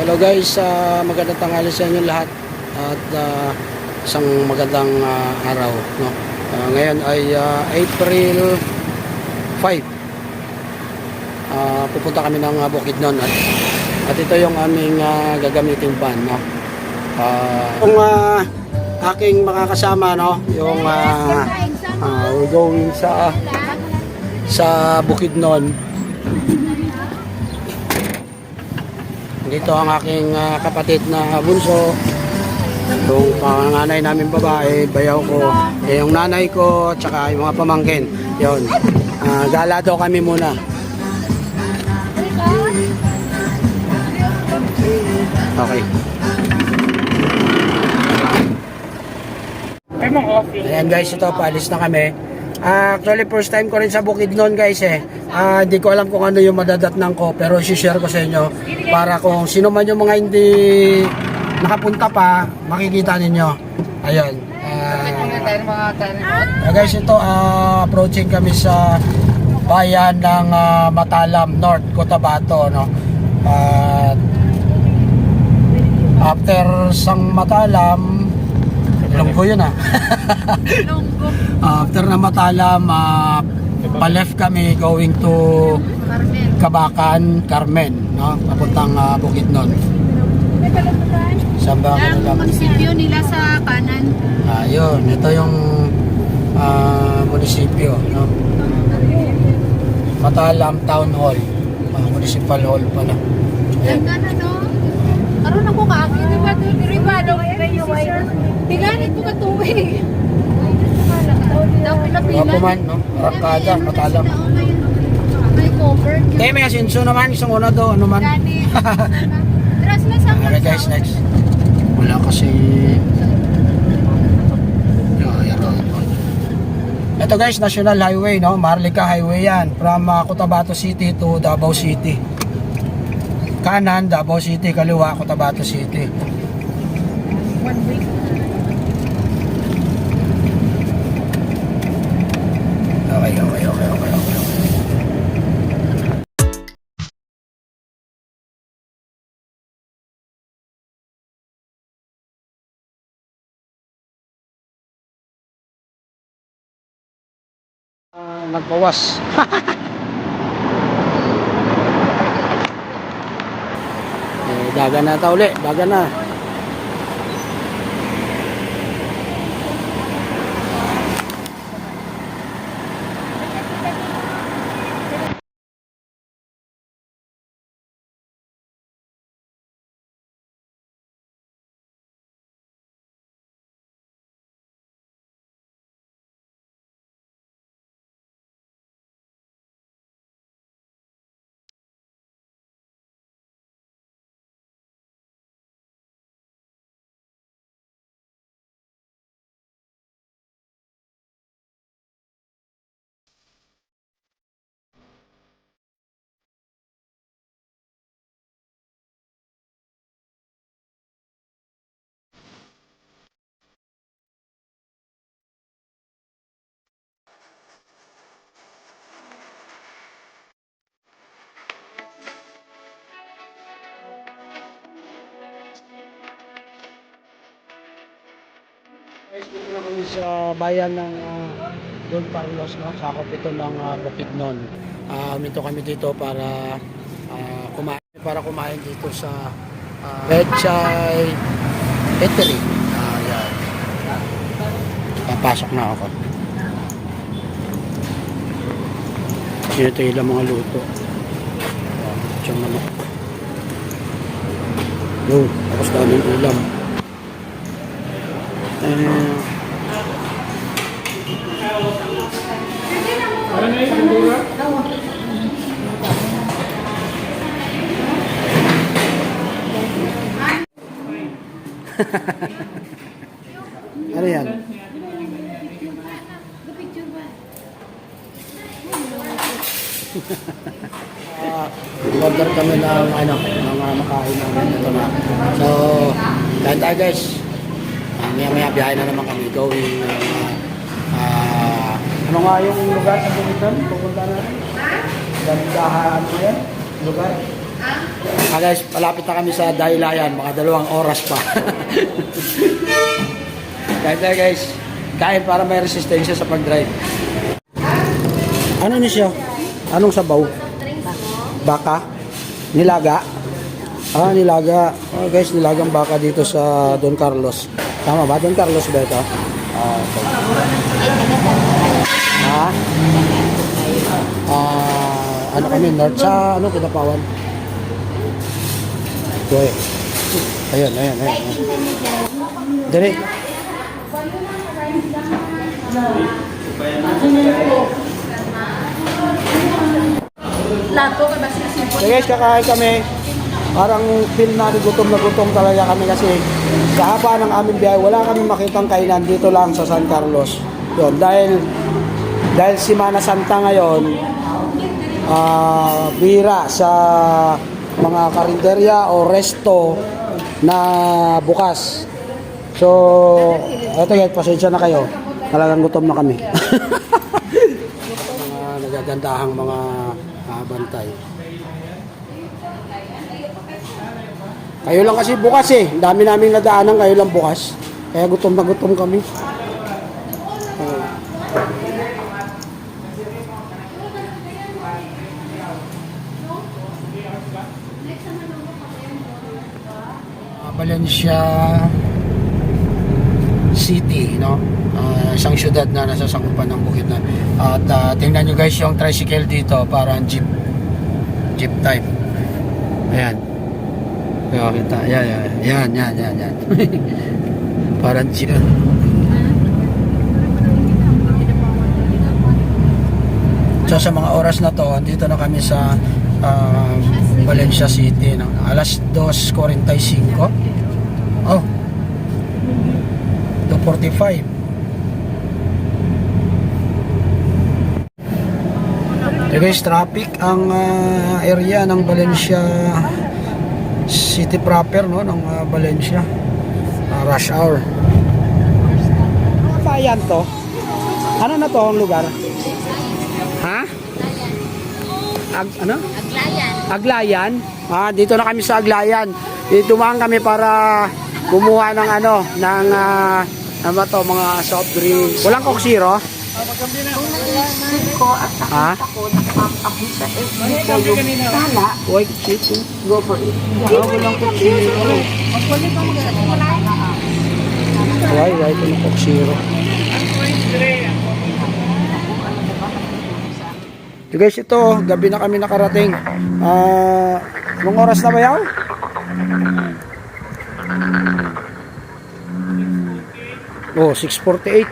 Hello guys, magandang tanghali sa inyo lahat at isang magandang araw, no? Ngayon ay April 5. Pupunta kami ng Bukidnon at ito yung aming gagamiting van, no? Yung aking makakasama, no? Yung we're going sa Bukidnon. Dito ang aking kapatid na bunso, yung panganay namin babae, bayaw ko, yung nanay ko, tsaka yung mga pamangkin. Yun, gala daw kami muna. Okay. Ayan guys, ito, paalis na kami. Actually, first time ko rin sa Bukidnon guys hindi ko alam kung ano yung madadatnang ko, pero i-share ko sa inyo para kung sino man yung mga hindi nakapunta pa, makikita ninyo. Ayun. Guys, ito approaching kami sa bayan ng Matalam, North Cotabato, no? After sang Matalam, Lunggo yun after na Matalam, pa-left kami going to Kabakan, Carmen, no? Papuntang Bukidnon. Saan ba? Ang munisipyo nila sa kanan. Ayun, ito yung munisipyo, no? Matalam Town Hall, Municipal Hall pala. Ganda na, no? Karoon ako kaagi, di ba? Di ba? Tiganit mo katuwing. Daw pila-pila. Wapuman, no? Rakada, Matalam. May cover. Kaya may asinso naman, isang una daw, ano man. Gani. Tras na sa Okay guys, next. Wala kasi... Ito guys, National Highway, no? Marlica Highway yan. From Cotabato City to Davao City. Kanan, Davao City. Kaliwa, Cotabato City. 1 week. Okay. Nagbawas. Dagan na ta uli, dagan na. Guys, dito na kami sa bayan ng Don Carlos, no? Sakop ito ng Bukidnon. Uminto kami dito para kumain dito sa Lechay Eatery. Yan. Papasok na ako. Ito yung mga luto. Siyang naman. Tapos daming ulam. Ano yan? Order kami ng makain namin ito na. So, kain tayo guys. Maya biyahe na naman kami going ano nga yung lugar sa Bukidnon? Pupunta na rin? Gandahan ano yan? Lugar? Guys, malapit na kami sa Dahilayan, mga 2 oras pa. Kahit na guys, kain para may resistensya sa pag-drive. Ano ni siya? Anong sabaw? Baka? Nilaga? Ah, nilaga. Oh, guys, nilagang baka dito sa Don Carlos. Tama ba? Don Carlos ba ito? Ah, okay. Ha? Ano kami? North sa ano? Kinapawan? Okay. Ayun. Dali. Lato ka ba sisipon? So guys, kakain kami. Parang feel na gutom talaga kami kasi sa haba ng aming biyahe, wala kaming makitang kainan dito lang sa San Carlos. Yun, dahil Semana Santa ngayon, bira sa mga karinderya o resto na bukas. So, eto guys, pasensya na kayo. Talagang gutom na kami. Mga nagagandahang mga bantay. Kayo lang kasi bukas eh. Ang dami naming nadaanan, kayo lang bukas. Kaya gutom na gutom kami. Valencia City, no? Isang syudad na nasa sakupan ng Bukidnon. At tingnan nyo guys yung tricycle dito, parang jeep type. Ayan. Kaya kita. Yan. Parang jeep. So sa mga oras na to, dito na kami sa Valencia City, no? Alas 2:45. Oh. 2:45. So guys, traffic ang area ng Valencia City proper, no, ng Valencia. Rush hour. Ano bayan to? Ano na to ang lugar? Ha? Ano? Aglayan. Dito na kami sa Aglayan. Dumaan kami para kumuha ng ano to, mga soft drinks. Walang Coke Zero? Ha? White chicken. Go for it. Walang Coke Zero. Why ito na Coke Zero? So guys, ito, gabi na kami nakarating. Anong oras na ba yaw? Oh, 6:48.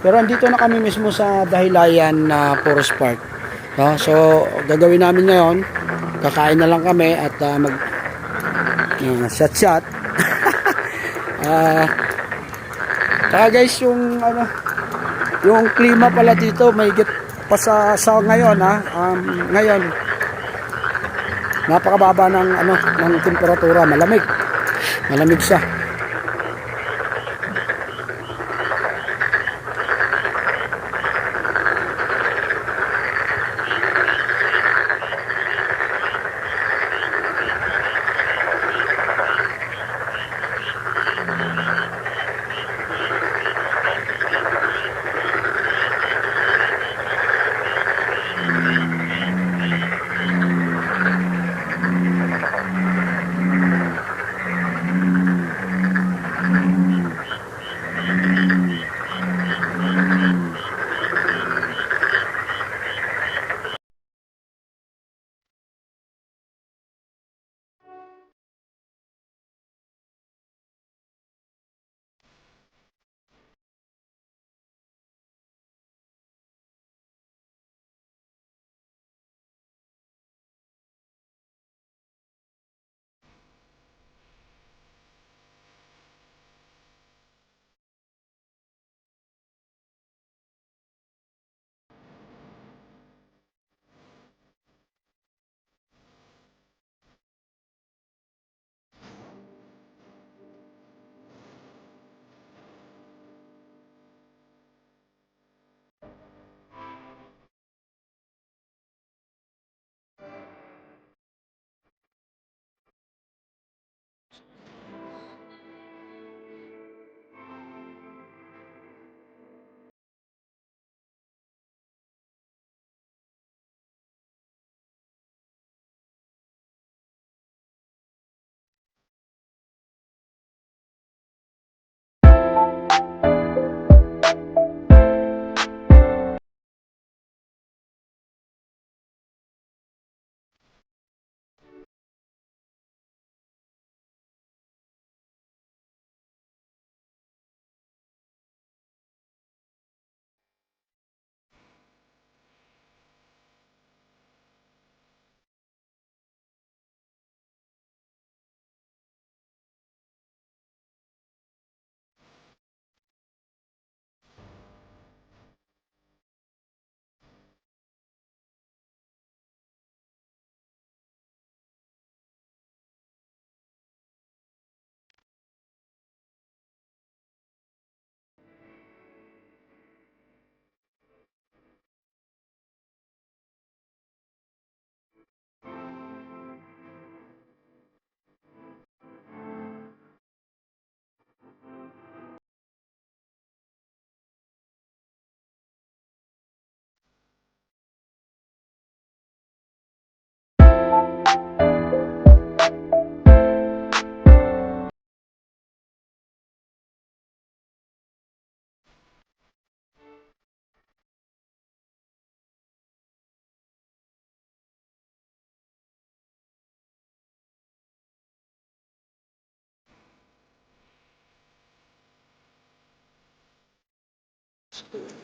Pero andito na kami mismo sa Dahilayan na Forest Park. No? So, gagawin namin ngayon, kakain na lang kami at shot. Kaya guys, yung klima pala dito, may pa sa ngayon ngayon napakababa ng temperatura, malamig siya.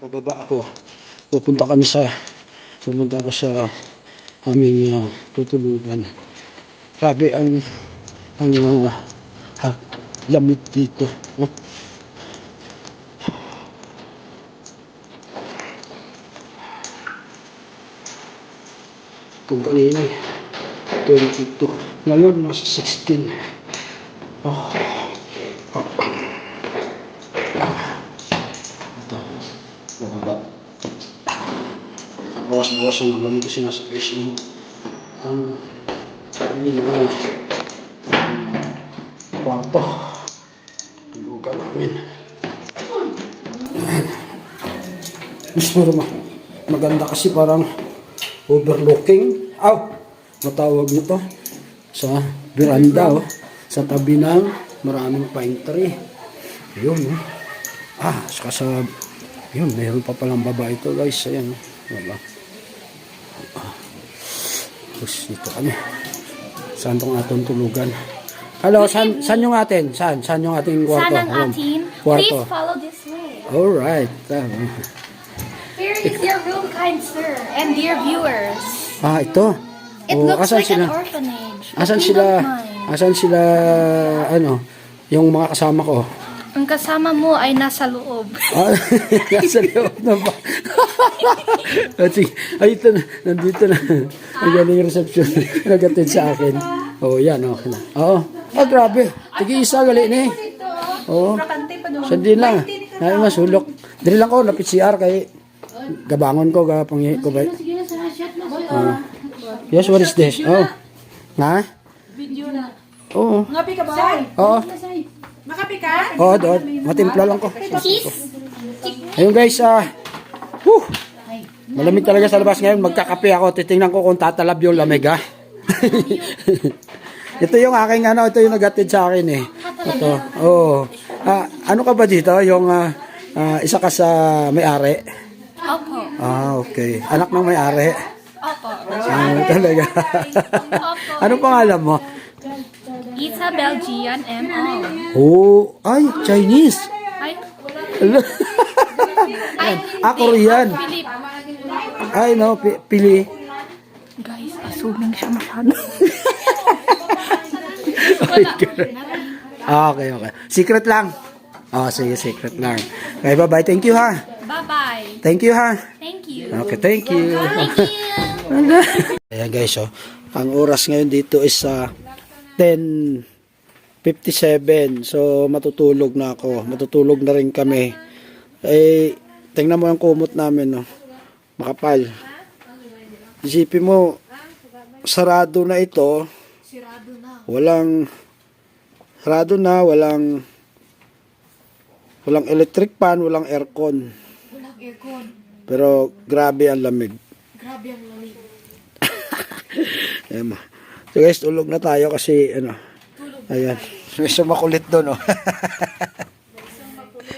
Pababa ako. Pupunta ako sa aming tutulugan. Grabe ang lamig dito. Oh. Kung kanina 22. Ngayon nasa 16. Oh. Ito. Bababa. Bawas-bawas ang lamig kasi nasa basement. Ang kwarto. Tulugan namin. Mas maganda kasi parang overlooking. Matawag nito sa veranda, sa tabi ng maraming pine tree. Ayun, saka sa yun, mayroon pa palang baba ito, guys. Ayan, wala. Tapos dito kami. Saan tong atong tulugan? Hello, saan yung atin? Saan yung ating kwarto? Saan ang atin? Kwarto. Please follow this way. Alright. Here is your room, kind sir, and dear viewers. Ito. It looks like an orphanage. but Asan we sila? don't mind. Asan sila, yung mga kasama ko? Ang kasama mo ay nasa loob. Nasa loob na ba? Ay, ito na. Nandito na. Ang galing reception. Nagatid sa akin. Yan. Okay na. Grabe. Tigi-isa gali ni. Sandi lang. Ay, masulok. Dili lang ko, napit CR kay gabangon ko, gapangyi ko ba? Yes, what is this? Ha? Video na. Oo. Ngapi ka ba? Oo. Makapi ka? Doon. Matimpla lang ko. Kiss. Ayun guys, malamig talaga sa labas ngayon. Magkakape ako. Titingnan ko kung tatalab yung lamig, ha. Ito yung aking ito yung nagatid sa akin eh. Ito. Ano ka ba dito? Yung isa ka sa may-ari? Opo. Okay. Anak ng may-ari? Opo. Talaga. Anong pangalan mo? Isabel Gian M.O. Ay, Chinese. Ay, Korean. Philip. Ay, no, pili. Guys, assuming siya masyado. Okay. Secret lang. Sige, secret lang. Okay, bye-bye. Thank you, ha. Bye-bye. Thank you, ha. Thank you. Okay, thank you. Thank you. Ayan, guys, ang oras ngayon dito is 10:57. So, matutulog na ako. Matutulog na rin kami. Tingnan mo yung kumot namin, makapal. Isipin mo, sarado na ito. Sarado na, walang electric fan, walang aircon. Pero grabe ang lamig. Ayan. So guys, tulog na tayo kasi ayan. May sumakulit doon,